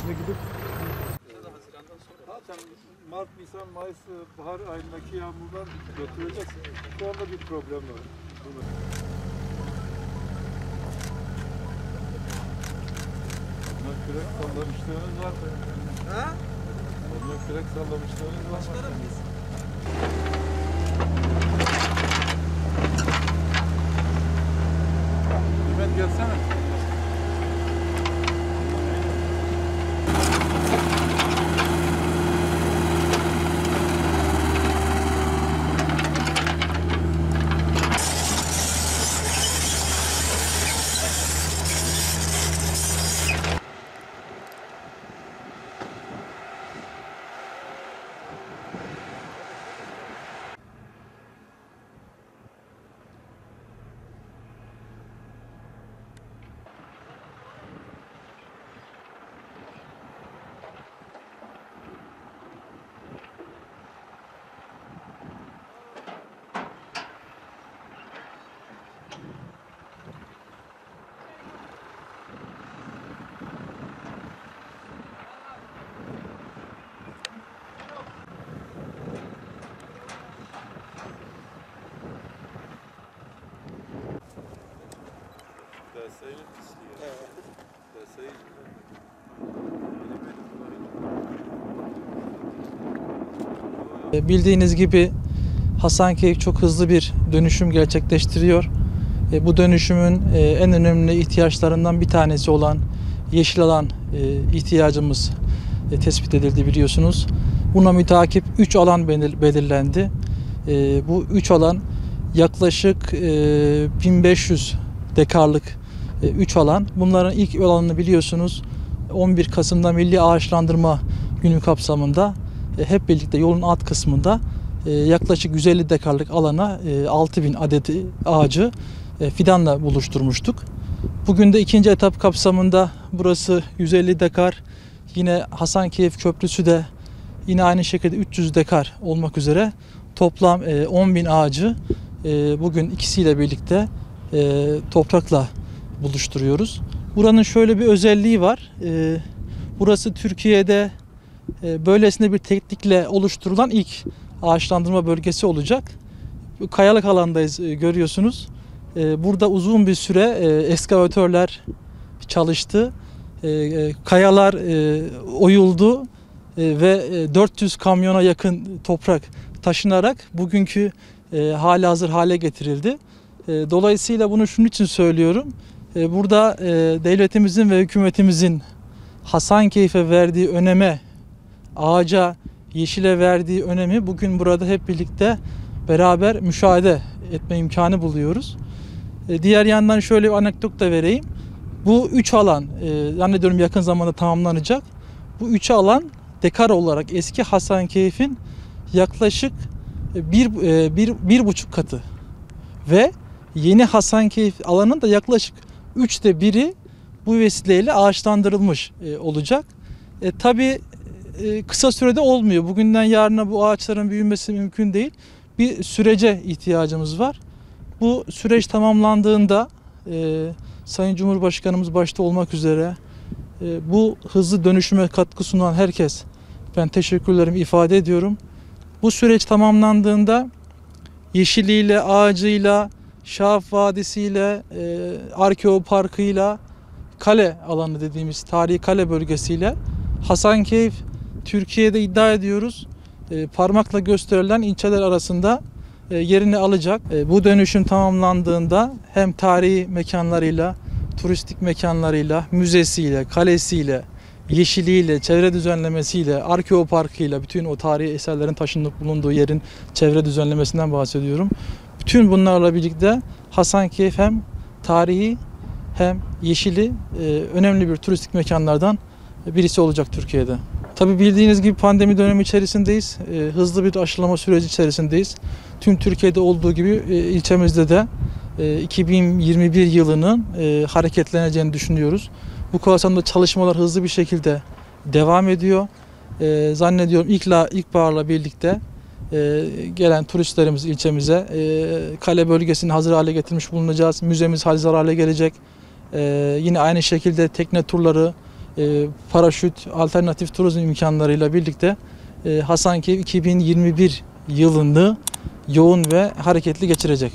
Şimdi gidip zaten Mart, Nisan, Mayıs, bahar ayındaki yağmurlar götürecek. Şu anda bir problem var. Onlar kürek sallamışlığınız var mı? Ha? Onlar kürek sallamışlığınız var mı? Başlarım biz. Mehmet gelsene. Bildiğiniz gibi Hasankeyf çok hızlı bir dönüşüm gerçekleştiriyor. Bu dönüşümün en önemli ihtiyaçlarından bir tanesi olan yeşil alan ihtiyacımız tespit edildi biliyorsunuz. Buna mütakip 3 alan belirlendi. Bu 3 alan yaklaşık 1500 dekarlık 3 alan. Bunların ilk alanını biliyorsunuz 11 Kasım'da Milli Ağaçlandırma Günü kapsamında hep birlikte yolun alt kısmında yaklaşık 150 dekarlık alana 6000 adet ağacı fidanla buluşturmuştuk. Bugün de ikinci etap kapsamında burası 150 dekar, yine Hasankeyf Köprüsü de yine aynı şekilde 300 dekar olmak üzere toplam 10.000 ağacı bugün ikisiyle birlikte toprakla buluşturuyoruz. Buranın şöyle bir özelliği var. Burası Türkiye'de böylesine bir teknikle oluşturulan ilk ağaçlandırma bölgesi olacak. Kayalık alandayız görüyorsunuz. Burada uzun bir süre eskavatörler çalıştı. Kayalar oyuldu ve 400 kamyona yakın toprak taşınarak bugünkü halihazır hale getirildi. Dolayısıyla bunu şunun için söylüyorum. Burada devletimizin ve hükümetimizin Hasankeyf'e verdiği öneme, ağaca, yeşile verdiği önemi bugün burada hep birlikte beraber müşahede etme imkanı buluyoruz. Diğer yandan şöyle bir anekdot da vereyim. Bu 3 alan zannediyorum yakın zamanda tamamlanacak. Bu 3 alan dekar olarak eski Hasankeyf'in yaklaşık 1,5 katı. Ve yeni Hasankeyf alanının da yaklaşık 3'te 1'i bu vesileyle ağaçlandırılmış olacak. Tabii kısa sürede olmuyor. Bugünden yarına bu ağaçların büyümesi mümkün değil. Bir sürece ihtiyacımız var. Bu süreç tamamlandığında Sayın Cumhurbaşkanımız başta olmak üzere bu hızlı dönüşüme katkı sunan herkes, ben teşekkürlerimi ifade ediyorum. Bu süreç tamamlandığında yeşiliyle, ağacıyla, Şahap Vadisi'yle, Arkeo Parkı'yla, kale alanı dediğimiz tarihi kale bölgesiyle Hasankeyf Türkiye'de iddia ediyoruz parmakla gösterilen ilçeler arasında yerini alacak. Bu dönüşüm tamamlandığında hem tarihi mekanlarıyla, turistik mekanlarıyla, müzesiyle, kalesiyle, yeşiliyle, çevre düzenlemesiyle, Arkeo Parkı'yla, bütün o tarihi eserlerin taşınıp bulunduğu yerin çevre düzenlemesinden bahsediyorum. Bütün bunlarla birlikte Hasankeyf hem tarihi hem yeşili önemli bir turistik mekanlardan birisi olacak Türkiye'de. Tabii bildiğiniz gibi pandemi dönemi içerisindeyiz. Hızlı bir aşılama süreci içerisindeyiz. Tüm Türkiye'de olduğu gibi ilçemizde de 2021 yılının hareketleneceğini düşünüyoruz. Bu kapsamda çalışmalar hızlı bir şekilde devam ediyor. Zannediyorum ilkbaharla birlikte gelen turistlerimiz ilçemize kale bölgesini hazır hale getirmiş bulunacağız. Müzemiz hazır hale gelecek. Yine aynı şekilde tekne turları, paraşüt, alternatif turizm imkanlarıyla birlikte Hasankeyf 2021 yılını yoğun ve hareketli geçirecek.